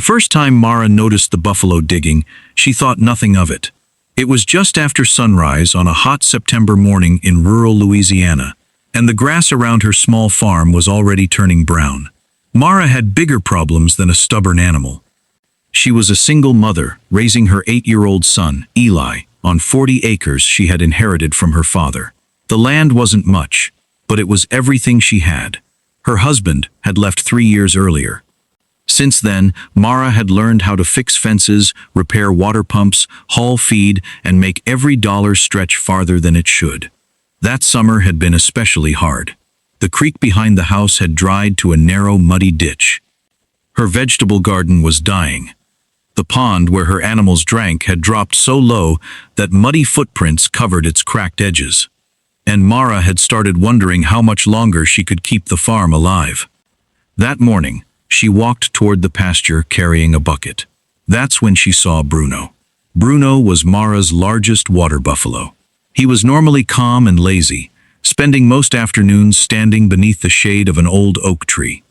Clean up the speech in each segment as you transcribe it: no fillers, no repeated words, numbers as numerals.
first time Mara noticed the buffalo digging, she thought nothing of it. It was just after sunrise on a hot September morning in rural Louisiana, and the grass around her small farm was already turning brown. Mara had bigger problems than a stubborn animal. She was a single mother, raising her 8-year-old son, Eli, on 40 acres she had inherited from her father. The land wasn't much, but it was everything she had. Her husband had left 3 years earlier. Since then, Mara had learned how to fix fences, repair water pumps, haul feed, and make every dollar stretch farther than it should. That summer had been especially hard. The creek behind the house had dried to a narrow, muddy ditch. Her vegetable garden was dying. The pond where her animals drank had dropped so low that muddy footprints covered its cracked edges. And Mara had started wondering how much longer she could keep the farm alive. That morning, she walked toward the pasture carrying a bucket. That's when she saw Bruno. Bruno was Mara's largest water buffalo. He was normally calm and lazy, spending most afternoons standing beneath the shade of an old oak tree.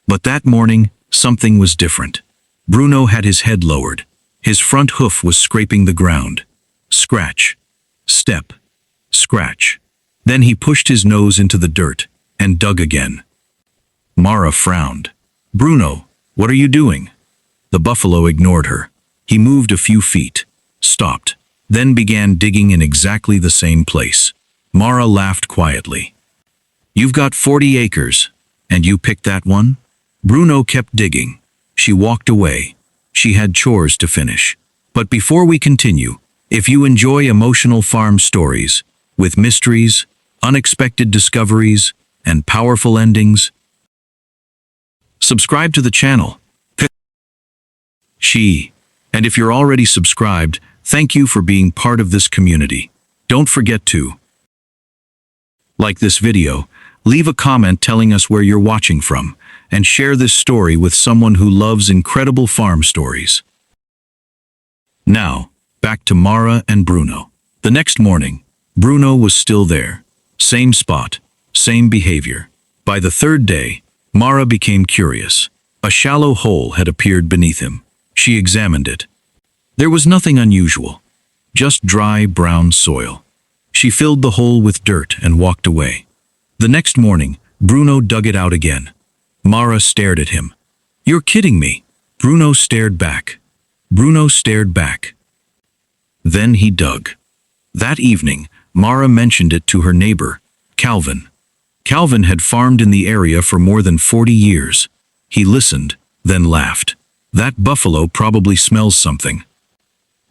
But that morning, something was different. Bruno had his head lowered. His front hoof was scraping the ground. Scratch. Step. Scratch. Then he pushed his nose into the dirt and dug again. Mara frowned. "Bruno, what are you doing?" The buffalo ignored her. He moved a few feet, stopped, then began digging in exactly the same place. Mara laughed quietly. "You've got 40 acres, and you picked that one?" Bruno kept digging. She walked away. She had chores to finish. But before we continue, if you enjoy emotional farm stories, with mysteries, unexpected discoveries, and powerful endings, subscribe to the channel. And if you're already subscribed, thank you for being part of this community. Don't forget to like this video, leave a comment telling us where you're watching from, and share this story with someone who loves incredible farm stories. Now, back to Mara and Bruno. The next morning, Bruno was still there. Same spot, same behavior. By the third day, Mara became curious. A shallow hole had appeared beneath him. She examined it. There was nothing unusual, just dry, brown soil. She filled the hole with dirt and walked away. The next morning, Bruno dug it out again. Mara stared at him. "You're kidding me." Bruno stared back. Bruno stared back. Then he dug. That evening, Mara mentioned it to her neighbor, Calvin. Calvin had farmed in the area for more than 40 years. He listened, then laughed. "That buffalo probably smells something."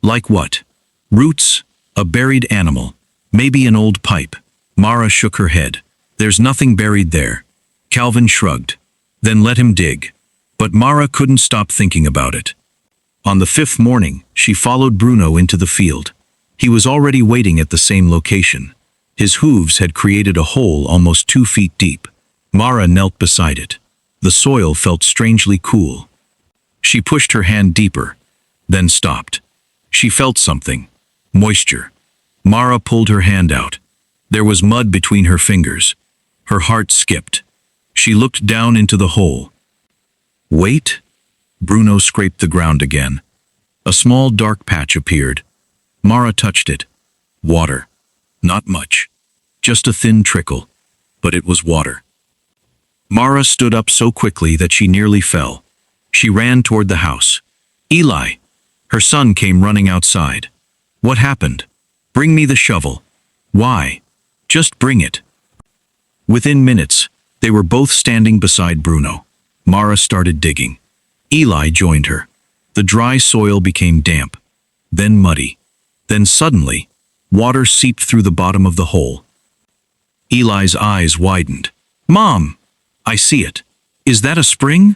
"Like what?" "Roots, a buried animal, maybe an old pipe." Mara shook her head. "There's nothing buried there." Calvin shrugged. "Then let him dig." But Mara couldn't stop thinking about it. On the 5th morning, she followed Bruno into the field. He was already waiting at the same location. His hooves had created a hole almost 2 feet deep. Mara knelt beside it. The soil felt strangely cool. She pushed her hand deeper, then stopped. She felt something. Moisture. Mara pulled her hand out. There was mud between her fingers. Her heart skipped. She looked down into the hole. "Wait." Bruno scraped the ground again. A small dark patch appeared. Mara touched it. Water. Not much. Just a thin trickle. But it was water. Mara stood up so quickly that she nearly fell. She ran toward the house. "Eli!" Her son came running outside. "What happened?" "Bring me the shovel." "Why?" "Just bring it." Within minutes, they were both standing beside Bruno. Mara started digging. Eli joined her. The dry soil became damp, then muddy. Then suddenly, water seeped through the bottom of the hole. Eli's eyes widened. "Mom! I see it. Is that a spring?"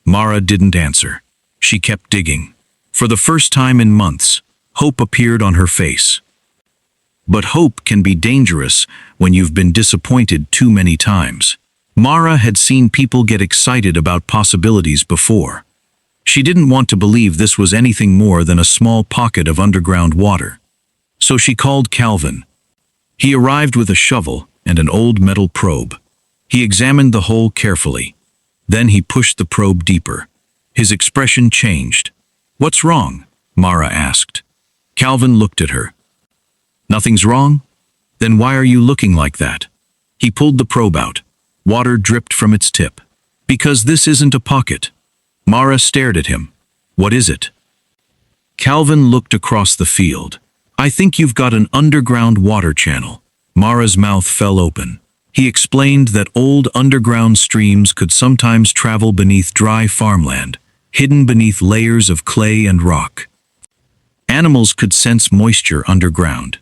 Mara didn't answer. She kept digging. For the first time in months, hope appeared on her face. But hope can be dangerous when you've been disappointed too many times. Mara had seen people get excited about possibilities before. She didn't want to believe this was anything more than a small pocket of underground water. So she called Calvin. He arrived with a shovel and an old metal probe. He examined the hole carefully. Then he pushed the probe deeper. His expression changed. "What's wrong?" Mara asked. Calvin looked at her. "Nothing's wrong? Then why are you looking like that?" He pulled the probe out. Water dripped from its tip. "Because this isn't a pocket." Mara stared at him. "What is it?" Calvin looked across the field. "I think you've got an underground water channel." Mara's mouth fell open. He explained that old underground streams could sometimes travel beneath dry farmland, hidden beneath layers of clay and rock. Animals could sense moisture underground,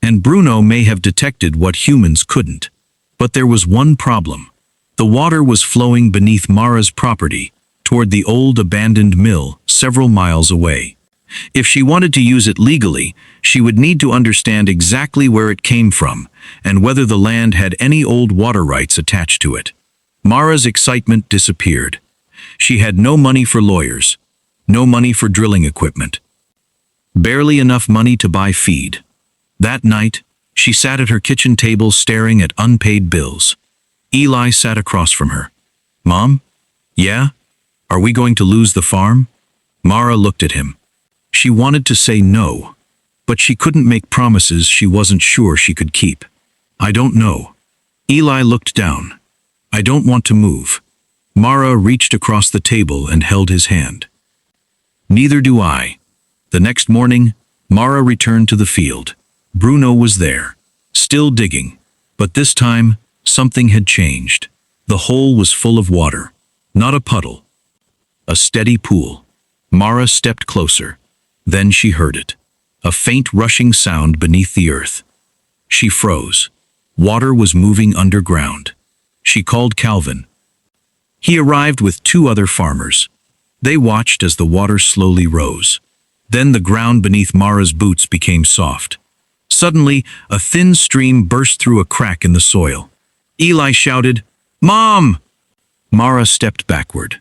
and Bruno may have detected what humans couldn't. But there was one problem. The water was flowing beneath Mara's property, toward the old abandoned mill several miles away. If she wanted to use it legally, she would need to understand exactly where it came from and whether the land had any old water rights attached to it. Mara's excitement disappeared. She had no money for lawyers, no money for drilling equipment, barely enough money to buy feed. That night, she sat at her kitchen table staring at unpaid bills. Eli sat across from her. "Mom? Yeah? Are we going to lose the farm?" Mara looked at him. She wanted to say no, but she couldn't make promises she wasn't sure she could keep. "I don't know." Eli looked down. "I don't want to move." Mara reached across the table and held his hand. "Neither do I." The next morning, Mara returned to the field. Bruno was there, still digging, but this time, something had changed. The hole was full of water, not a puddle, a steady pool. Mara stepped closer. Then she heard it, a faint rushing sound beneath the earth. She froze. Water was moving underground. She called Calvin. He arrived with 2 other farmers. They watched as the water slowly rose. Then the ground beneath Mara's boots became soft. Suddenly, a thin stream burst through a crack in the soil. Eli shouted, "Mom!" Mara stepped backward.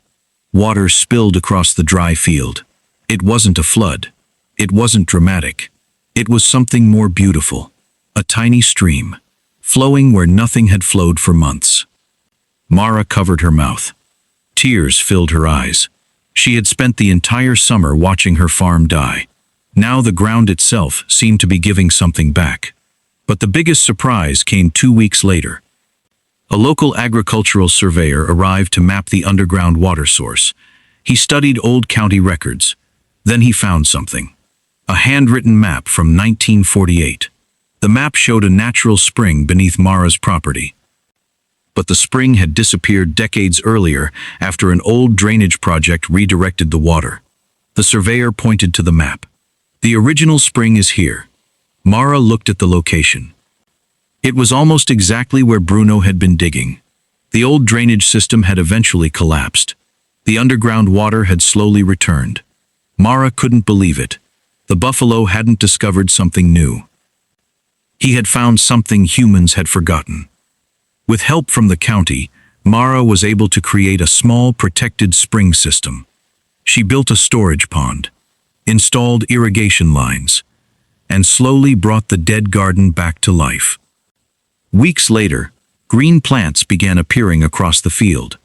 Water spilled across the dry field. It wasn't a flood. It wasn't dramatic. It was something more beautiful. A tiny stream, flowing where nothing had flowed for months. Mara covered her mouth. Tears filled her eyes. She had spent the entire summer watching her farm die. Now the ground itself seemed to be giving something back. But the biggest surprise came 2 weeks later. A local agricultural surveyor arrived to map the underground water source. He studied old county records. Then he found something. A handwritten map from 1948. The map showed a natural spring beneath Mara's property. But the spring had disappeared decades earlier after an old drainage project redirected the water. The surveyor pointed to the map. "The original spring is here." Mara looked at the location. It was almost exactly where Bruno had been digging. The old drainage system had eventually collapsed. The underground water had slowly returned. Mara couldn't believe it. The buffalo hadn't discovered something new. He had found something humans had forgotten. With help from the county, Mara was able to create a small protected spring system. She built a storage pond, installed irrigation lines, and slowly brought the dead garden back to life. Weeks later, green plants began appearing across the field.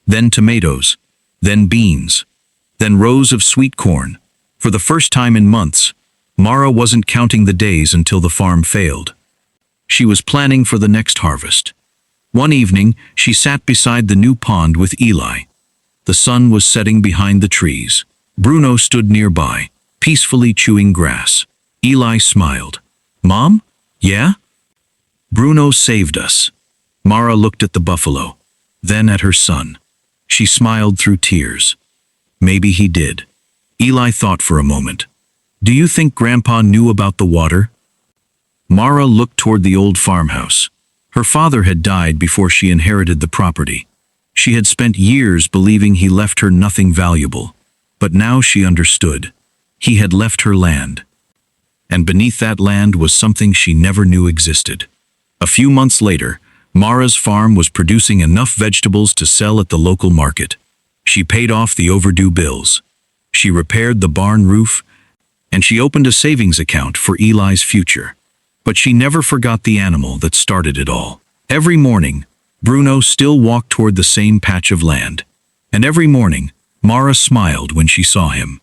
Then tomatoes, then beans, then rows of sweet corn. For the first time in months, Mara wasn't counting the days until the farm failed. She was planning for the next harvest. One evening, she sat beside the new pond with Eli. The sun was setting behind the trees. Bruno stood nearby, peacefully chewing grass. Eli smiled. "Mom? Yeah?" "Bruno saved us." Mara looked at the buffalo, then at her son. She smiled through tears. Maybe he did. Eli thought for a moment. "Do you think Grandpa knew about the water?" Mara looked toward the old farmhouse. Her father had died before she inherited the property. She had spent years believing he left her nothing valuable. But now she understood. He had left her land. And beneath that land was something she never knew existed. A few months later, Mara's farm was producing enough vegetables to sell at the local market. She paid off the overdue bills. She repaired the barn roof, and she opened a savings account for Eli's future. But she never forgot the animal that started it all. Every morning, Bruno still walked toward the same patch of land. And every morning, Mara smiled when she saw him.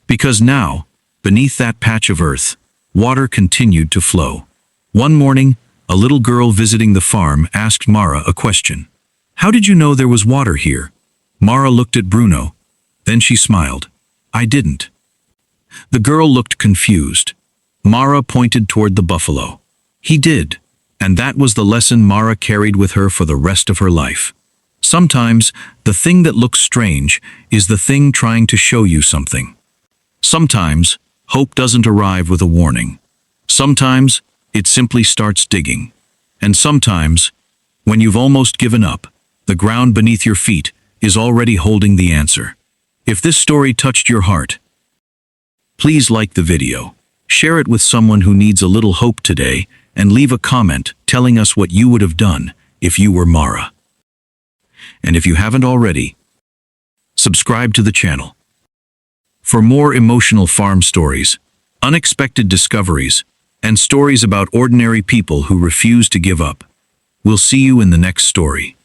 Because now, beneath that patch of earth, water continued to flow. One morning, a little girl visiting the farm asked Mara a question. "How did you know there was water here?" Mara looked at Bruno. Then she smiled. "I didn't." The girl looked confused. Mara pointed toward the buffalo. "He did." And that was the lesson Mara carried with her for the rest of her life. Sometimes, the thing that looks strange is the thing trying to show you something. Sometimes, hope doesn't arrive with a warning. Sometimes, it simply starts digging. And sometimes, when you've almost given up, the ground beneath your feet is already holding the answer. If this story touched your heart, please like the video, share it with someone who needs a little hope today, and leave a comment telling us what you would have done if you were Mara. And if you haven't already, subscribe to the channel. For more emotional farm stories, unexpected discoveries, and stories about ordinary people who refuse to give up, we'll see you in the next story.